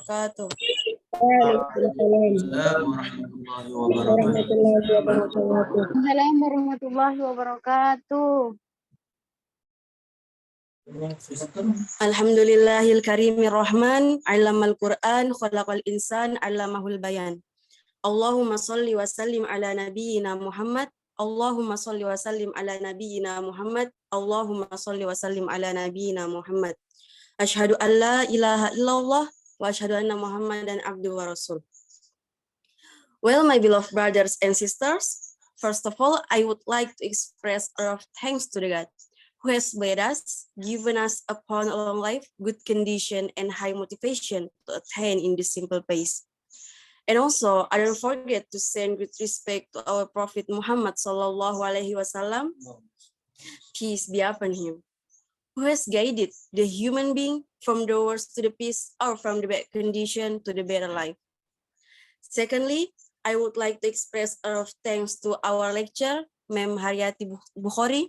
wabarakatuh. Waalaikumsalam warahmatullahi wabarakatuh. Alhamdulillahil karimir rahman, 'allamal Qur'an, khalaqal insan, 'allamahul bayan. Allahumma shalli wa sallim ala nabiyyina Muhammad. Allahumma shalli wa sallim ala nabiyyina Muhammad. Allahumma shalli wa sallim ala nabiyyina Muhammad. Asyhadu an la ilaha illallah wa asyhadu anna Muhammadan abduhu wa rasul. Well, my beloved brothers and sisters, first of all, I would like to express our thanks to the God who has made us, given us upon a long life, good condition, and high motivation to attain in this simple pace. And also, I don't forget to send with respect to our Prophet Muhammad Sallallahu Alaihi Wasallam, peace be upon him, who has guided the human being from the worst to the peace or from the bad condition to the better life. Secondly, I would like to express our thanks to our lecturer, Ma'am Haryati Bukhari,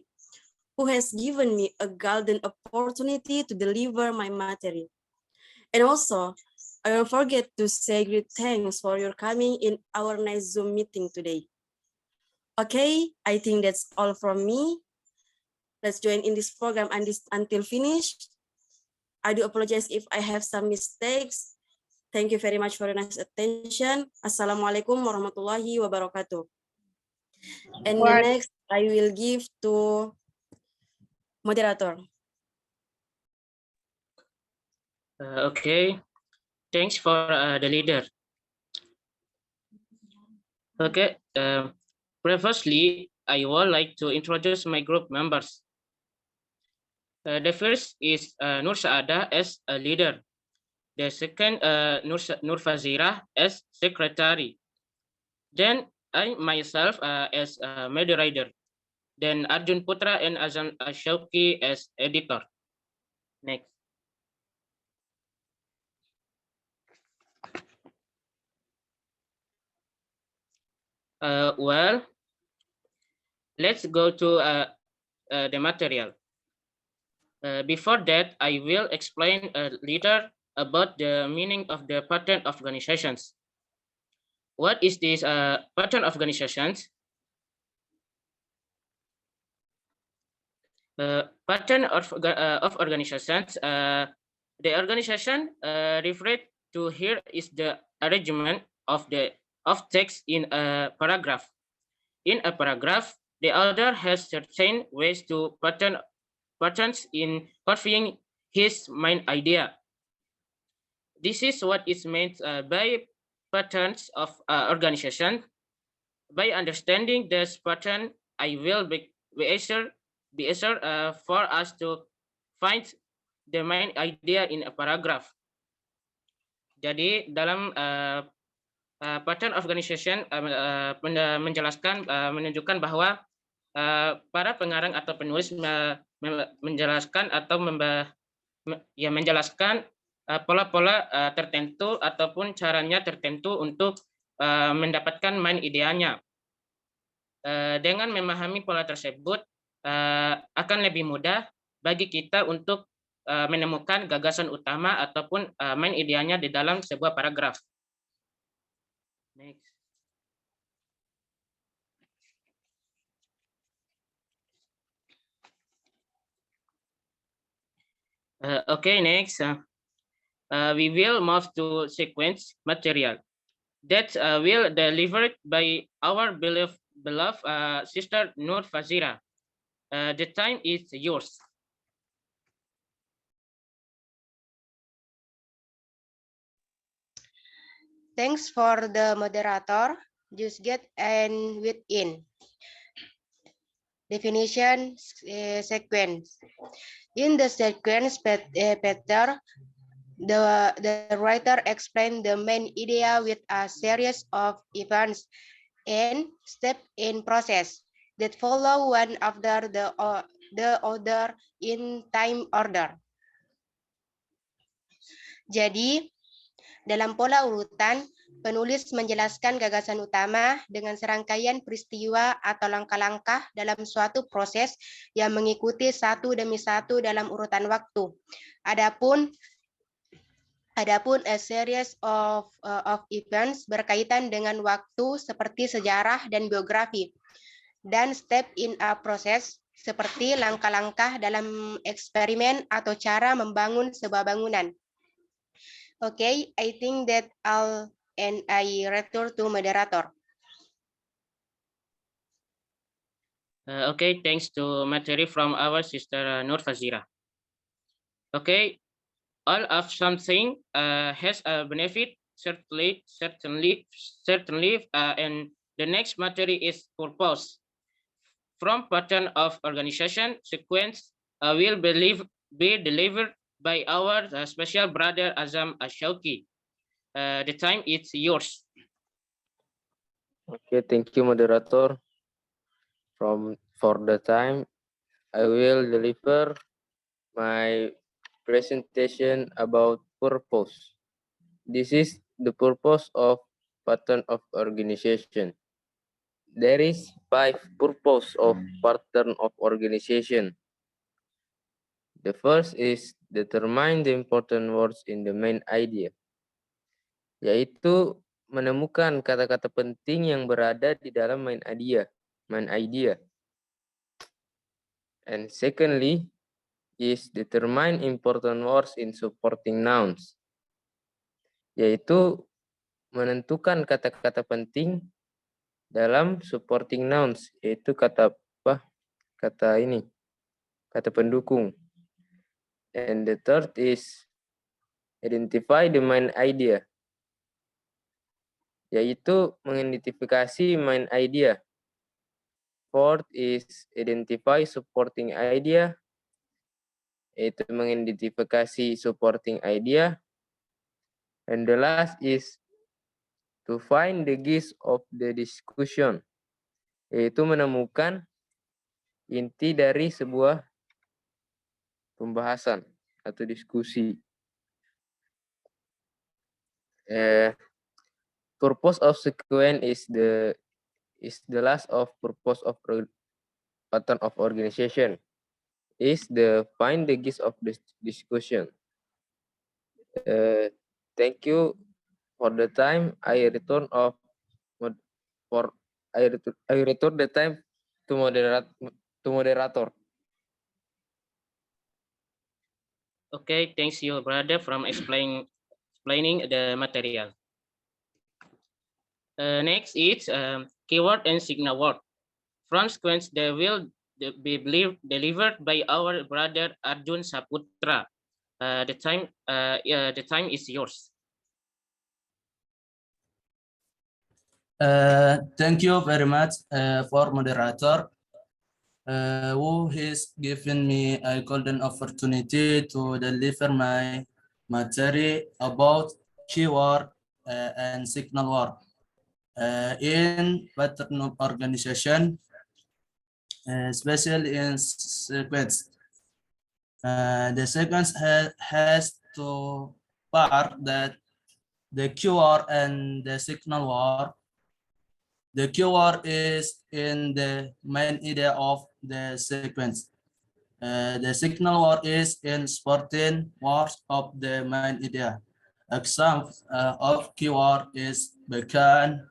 who has given me a golden opportunity to deliver my material. And also, I don't forget to say great thanks for your coming in our nice Zoom meeting today. Okay, I think that's all from me. Let's join in this program until finished. I do apologize if I have some mistakes. Thank you very much for your nice attention. Assalamualaikum warahmatullahi wabarakatuh. And the next, I will give to moderator. Okay, thanks for the leader. Okay, previously, I would like to introduce my group members. The first is Nur Saada as a leader. The second, Nur Fazira as secretary. Then I myself as a moderator. Then Arjun Putra and Azan Ashauki as editor. Next. Well, let's go to the material. Before that, I will explain a little about the meaning of the pattern of organizations. What is this pattern of organizations? Pattern of organizations. The organization referred to here is the arrangement of text in a paragraph. In a paragraph, the author has certain ways to patterns in conveying his main idea. This is what is meant by patterns of organization. By understanding this pattern, I will be easier for us to find the main idea in a paragraph. Jadi dalam pattern organization menjelaskan menunjukkan bahwa para pengarang atau penulis menjelaskan atau menjelaskan pola-pola tertentu ataupun caranya tertentu untuk mendapatkan main ideanya. Dengan memahami pola tersebut akan lebih mudah bagi kita untuk menemukan gagasan utama ataupun main ideanya di dalam sebuah paragraf. Next. Okay, next. We will move to sequence material that will delivered by our beloved sister Nur Fazira. The time is yours. Thanks for the moderator. Just get and within. Definition sequence. In the sequence pattern, the writer explained the main idea with a series of events and steps in process that follow one after the other in time order. Jadi, dalam pola urutan, penulis menjelaskan gagasan utama dengan serangkaian peristiwa atau langkah-langkah dalam suatu proses yang mengikuti satu demi satu dalam urutan waktu. Adapun Adapun a series of events berkaitan dengan waktu seperti sejarah dan biografi, dan step in a process seperti langkah-langkah dalam eksperimen atau cara membangun sebuah bangunan. Okay, I think that all, and I return to moderator. Okay, thanks to materi from our sister Nur Fazira. Okay, all of something has a benefit, certainly, and the next material is purpose. From pattern of organization sequence will be delivered by our special brother Azam Ashauki. The time is yours. Okay, thank you, moderator. For the time, I will deliver my presentation about purpose. This is the purpose of pattern of organization. There is 5 purpose of pattern of organization. The first is determine the important words in the main idea, yaitu menemukan kata-kata penting yang berada di dalam main idea. And secondly is determine important words in supporting nouns, yaitu menentukan kata-kata penting dalam supporting nouns, yaitu kata pendukung. And the third is identify the main idea, yaitu mengidentifikasi main idea. Fourth is identify supporting idea, yaitu mengidentifikasi supporting idea. And the last is to find the gist of the discussion, yaitu menemukan inti dari sebuah pembahasan atau diskusi. Purpose of sequence is the last of purpose of pattern of organization. Is the find the gist of the discussion. Thank you for the time. I return the time to moderator. Okay, thanks you, brother, from explaining the material. Next is keyword and signal word. From sequence, they will be delivered by our brother Arjun Saputra. The time is yours. Thank you very much for moderator who has given me a golden opportunity to deliver my material about keyword and signal word in pattern of organization, especially in sequence. The sequence has two parts, that the keyword and the signal word. The keyword is in the main idea of the sequence. The signal word is in supporting words of the main idea. Examples of keyword is beacon,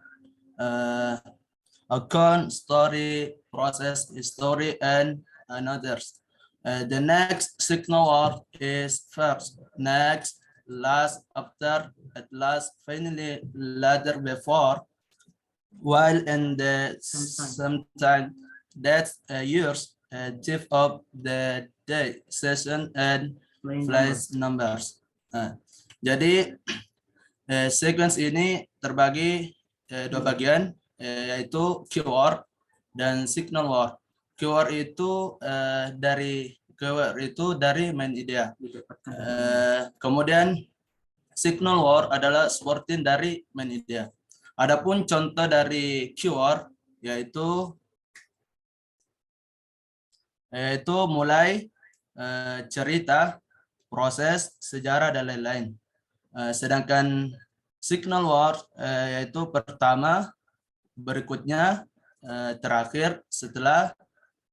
account, story, process, story, and others. The next signal word is first, next, last, after, at last, finally, later, before, while, in the sometime, that's years, tip of the day, session, and place numbers. Jadi sequence ini terbagi dua bagian, yaitu keyword dan signal word. Keyword itu dari main idea. Kemudian signal word adalah supporting dari main idea. Adapun contoh dari keyword yaitu mulai, cerita, proses, sejarah, dan lain-lain. Sedangkan signal word yaitu pertama, berikutnya, terakhir, setelah,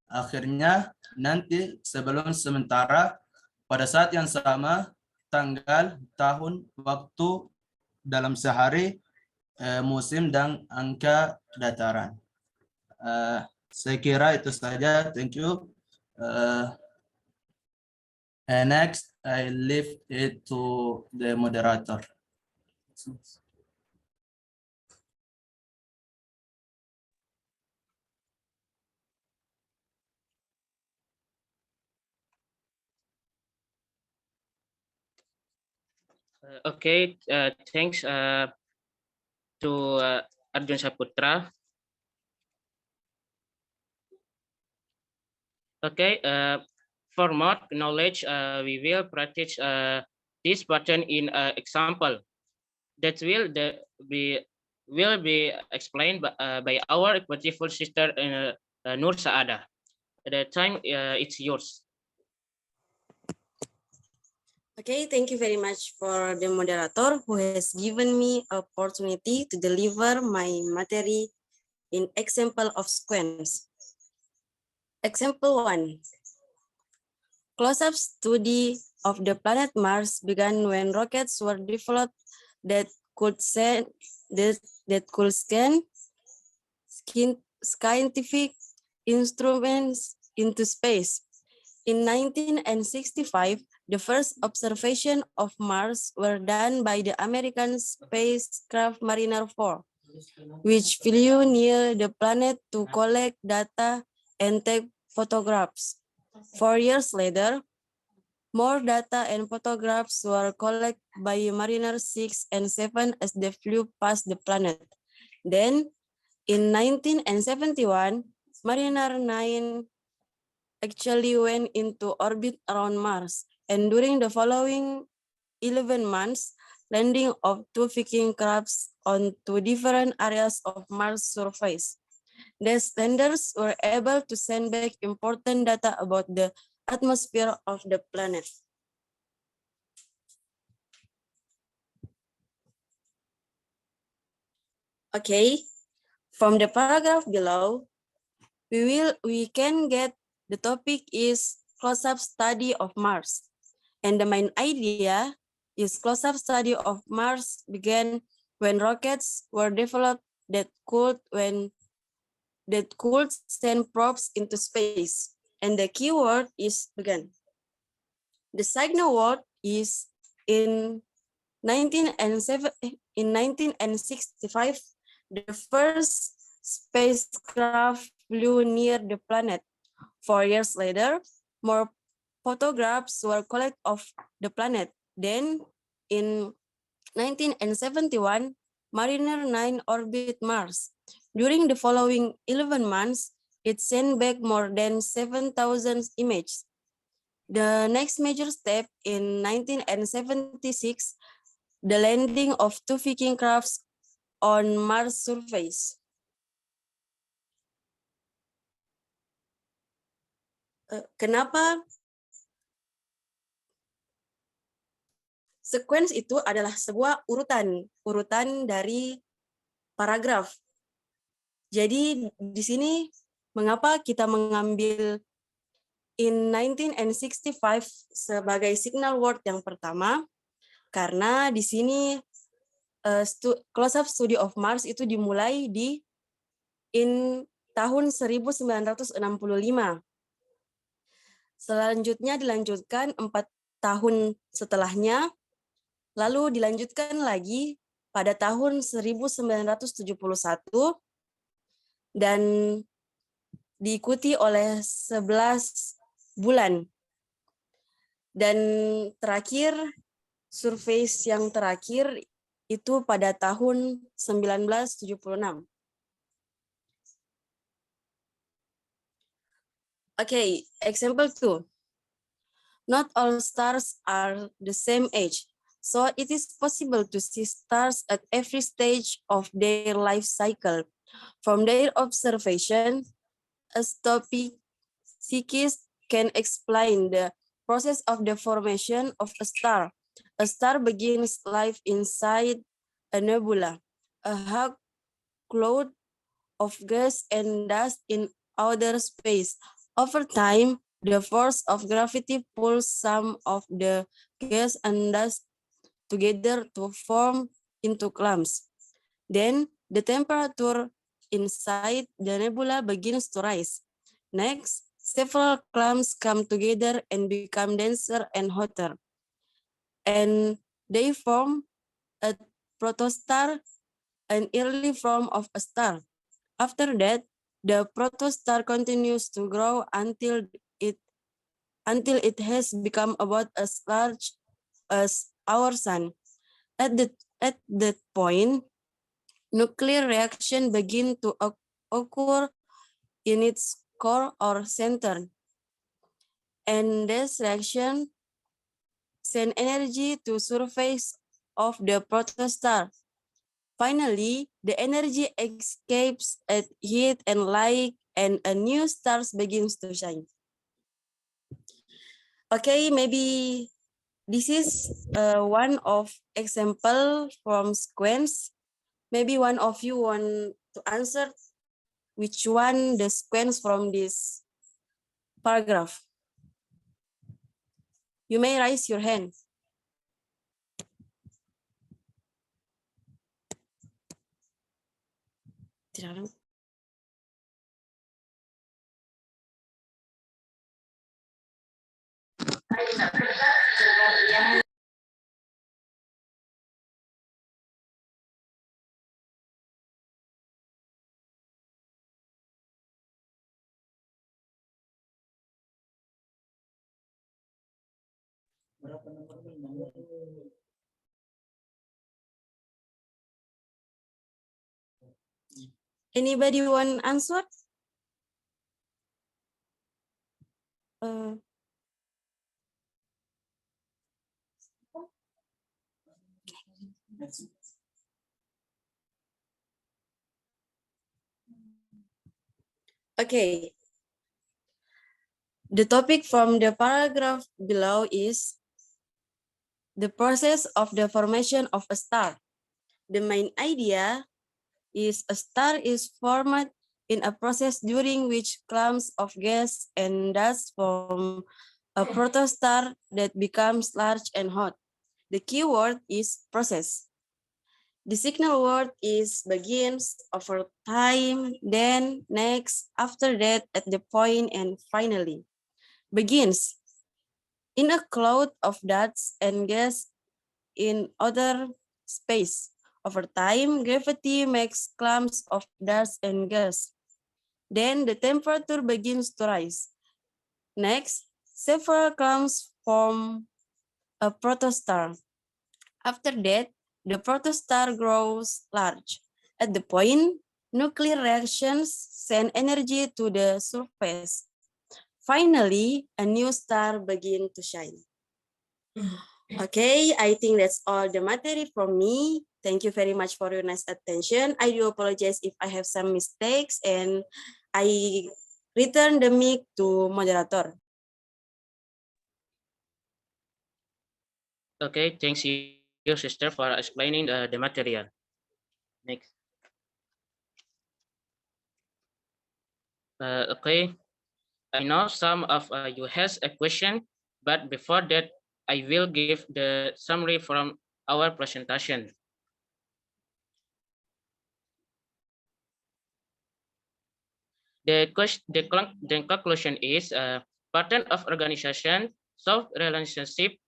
akhirnya, nanti, sebelum, sementara, pada saat yang sama, tanggal, tahun, waktu dalam sehari, musim, dan angka dataran. Saya kira itu saja. Thank you. And next, I leave it to the moderator. Okay, thanks to Arjun Saputra. Okay, for more knowledge, we will practice this pattern in example that will be explained by our beautiful sister Nur Saada. At the time, it's yours. Okay, thank you very much for the moderator who has given me opportunity to deliver my material in example of sequence. Example 1. Close-up study of the planet Mars began when rockets were developed that could scan scientific instruments into space. In 1965, the first observation of Mars were done by the American spacecraft Mariner 4, which flew near the planet to collect data and take photographs. 4 years later, more data and photographs were collected by Mariner 6 and 7 as they flew past the planet. Then, in 1971, Mariner 9 actually went into orbit around Mars, and during the following 11 months, landing of 2 Viking crafts on 2 different areas of Mars surface. The senders were able to send back important data about the atmosphere of the planet. Okay, from the paragraph below, we can get the topic is close-up study of Mars. And the main idea is close-up study of Mars began when rockets were developed that could send probes into space. And the keyword is began. The signal word is in 1965, the first spacecraft flew near the planet. 4 years later, more photographs were collected of the planet. Then, in 1971, Mariner 9 orbited Mars. During the following 11 months, it sent back more than 7,000 images. The next major step in 1976, the landing of 2 Viking crafts on Mars surface. Kenapa sequence itu adalah sebuah urutan dari paragraf. Jadi di sini mengapa kita mengambil in 1965 sebagai signal word yang pertama? Karena di sini close-up study of Mars itu dimulai di tahun 1965. Selanjutnya dilanjutkan 4 tahun setelahnya, lalu dilanjutkan lagi pada tahun 1971 dan diikuti oleh 11 bulan. Dan terakhir, survei yang terakhir itu pada tahun 1976. Okay, example 2. Not all stars are the same age, so it is possible to see stars at every stage of their life cycle. From their observation, astrophysicists can explain the process of the formation of a star. A star begins life inside a nebula, a hot cloud of gas and dust in outer space. Over time, the force of gravity pulls some of the gas and dust together to form into clumps. Then the temperature inside the nebula begins to rise. Next, several clumps come together and become denser and hotter. And they form a protostar, an early form of a star. After that, the protostar continues to grow until it has become about as large as our sun. At that point, nuclear reaction begin to occur in its core or center. And this reaction send energy to surface of the protostar. Finally, the energy escapes at heat and light, and a new star begins to shine. Okay, maybe this is one of example from sequence. Maybe one of you want to answer which one the sequence from this paragraph. You may raise your hand. Anybody want answer? Okay. The topic from the paragraph below is the process of the formation of a star. The main idea is a star is formed in a process during which clumps of gas and dust form a protostar that becomes large and hot. The key word is process. The signal word is begins, over time, then, next, after that, at the point, and finally. Begins. In a cloud of dust and gas in outer space. Over time, gravity makes clumps of dust and gas. Then the temperature begins to rise. Next, several clumps form a protostar. After that, the protostar grows large. At the point, nuclear reactions send energy to the surface. Finally, a new star begins to shine. Okay, I think that's all the material from me. Thank you very much for your nice attention. I do apologize if I have some mistakes, and I return the mic to moderator. Okay, thanks you, sister, for explaining the material. Next. Okay, I know some of you has a question, but before that, I will give the summary from our presentation. The conclusion is pattern of organization, soft relationship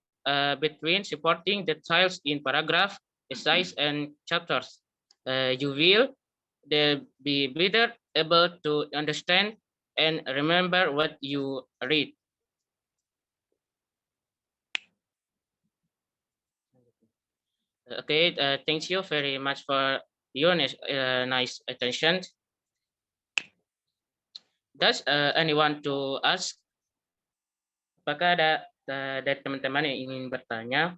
between supporting details in paragraph, essays, and chapters. You will be better able to understand and remember what you read. Okay, thank you very much for your nice attention. Does anyone to ask? Apakah ada dari teman-teman yang ingin bertanya?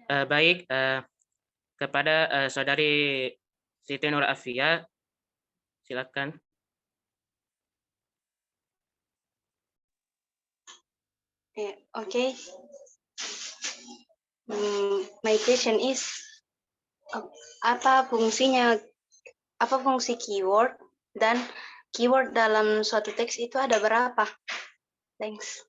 Baik, kepada saudari Siti Nur Afia, silakan. Okay. My question is, apa fungsi keyword dan keyword dalam suatu teks itu ada berapa? Thanks.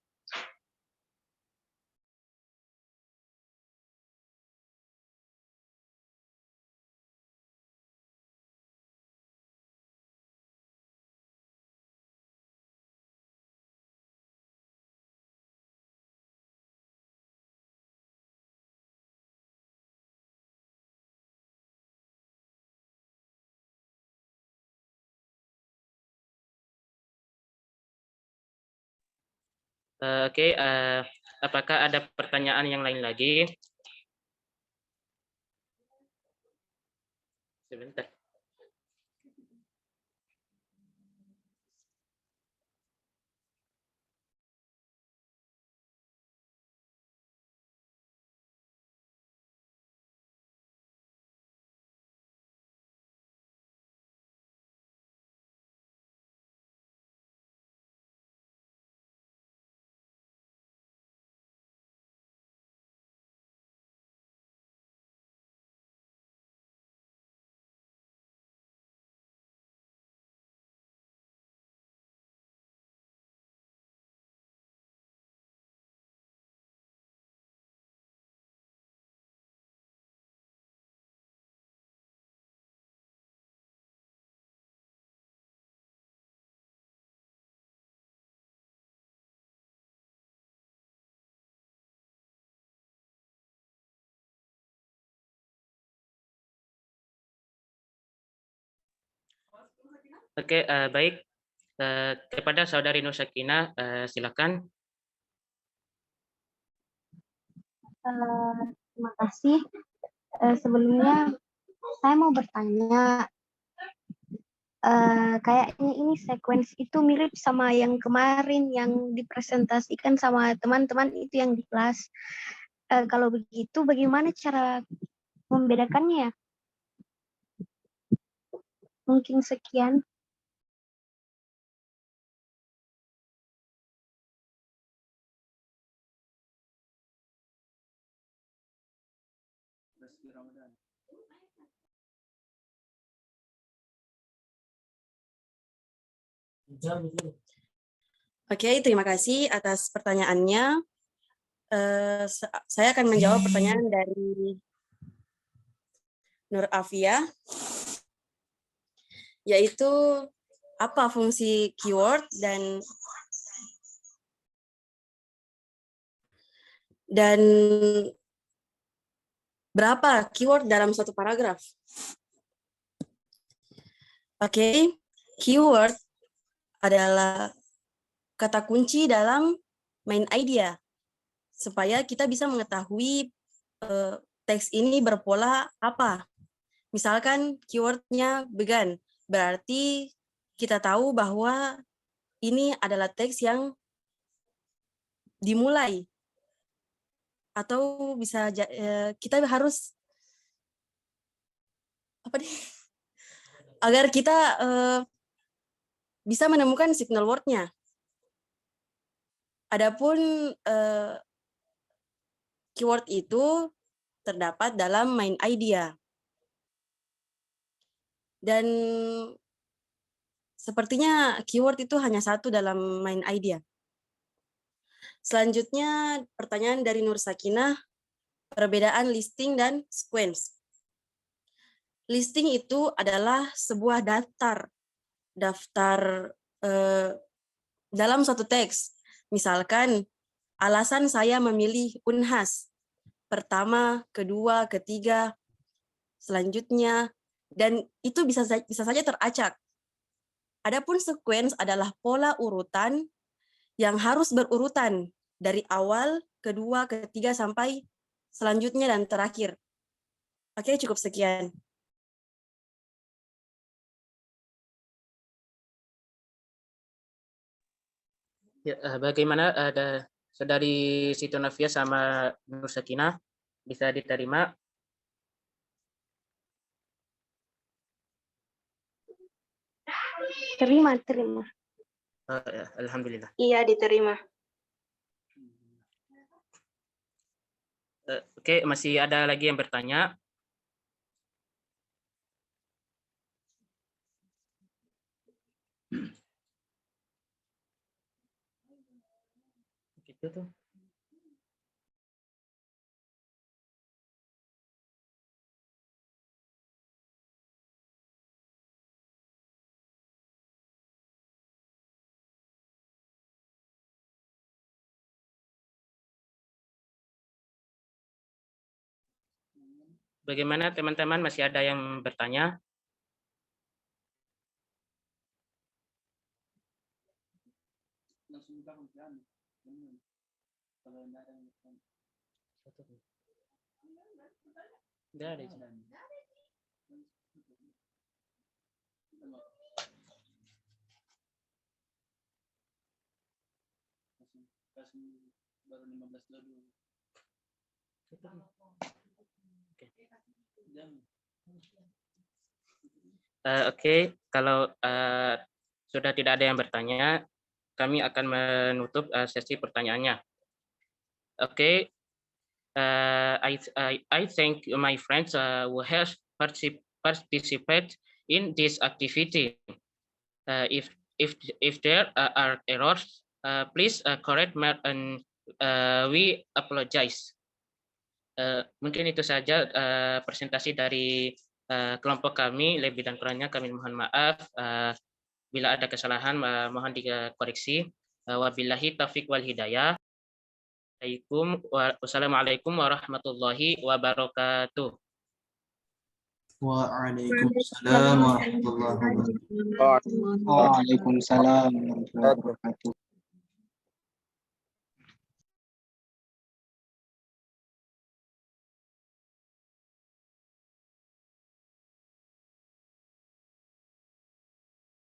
Oke, apakah ada pertanyaan yang lain lagi? Sebentar. Oke, baik. Kepada saudari Nur Sakinah, silakan. Terima kasih. Sebelumnya saya mau bertanya, kayaknya ini sequence itu mirip sama yang kemarin yang dipresentasikan sama teman-teman itu yang di kelas. Kalau begitu, bagaimana cara membedakannya? Mungkin sekian. Oke, terima kasih atas pertanyaannya. Saya akan menjawab pertanyaan dari Nur Afia, yaitu apa fungsi keyword dan berapa keyword dalam suatu paragraf. Oke, keyword adalah kata kunci dalam main idea, supaya kita bisa mengetahui teks ini berpola apa. Misalkan keywordnya began, berarti kita tahu bahwa ini adalah teks yang dimulai. Atau bisa kita harus agar kita bisa menemukan signal word-nya. Adapun keyword itu terdapat dalam main idea. Dan sepertinya keyword itu hanya satu dalam main idea. Selanjutnya pertanyaan dari Nur Sakinah, perbedaan listing dan sequence. Listing itu adalah sebuah daftar dalam suatu teks. Misalkan, alasan saya memilih Unhas. Pertama, kedua, ketiga, selanjutnya, dan itu bisa saja teracak. Adapun sequence adalah pola urutan yang harus berurutan dari awal, kedua, ketiga, sampai selanjutnya dan terakhir. Oke, cukup sekian. Ya, bagaimana ada saudari Siti Nafia sama Nur Sakinah? Bisa diterima? Terima. Ya, alhamdulillah. Iya, diterima. Oke, masih ada lagi yang bertanya? Gitu tuh. Bagaimana teman-teman, masih ada yang bertanya? Nggak ada. Oke, kalau sudah tidak ada yang bertanya, kami akan menutup sesi pertanyaannya. Oke, I thank my friends who has participate in this activity. If there are errors, please correct me and we apologize. Mungkin itu saja presentasi dari kelompok kami. Lebih dan kurangnya kami mohon maaf. Bila ada kesalahan mohon dikoreksi. Wabillahi taufiq wal hidayah. Wassalamualaikum warahmatullahi wabarakatuh. Waalaikumsalam warahmatullahi wabarakatuh. Waalaikumsalam Waalaikumsalam warahmatullahi wabarakatuh.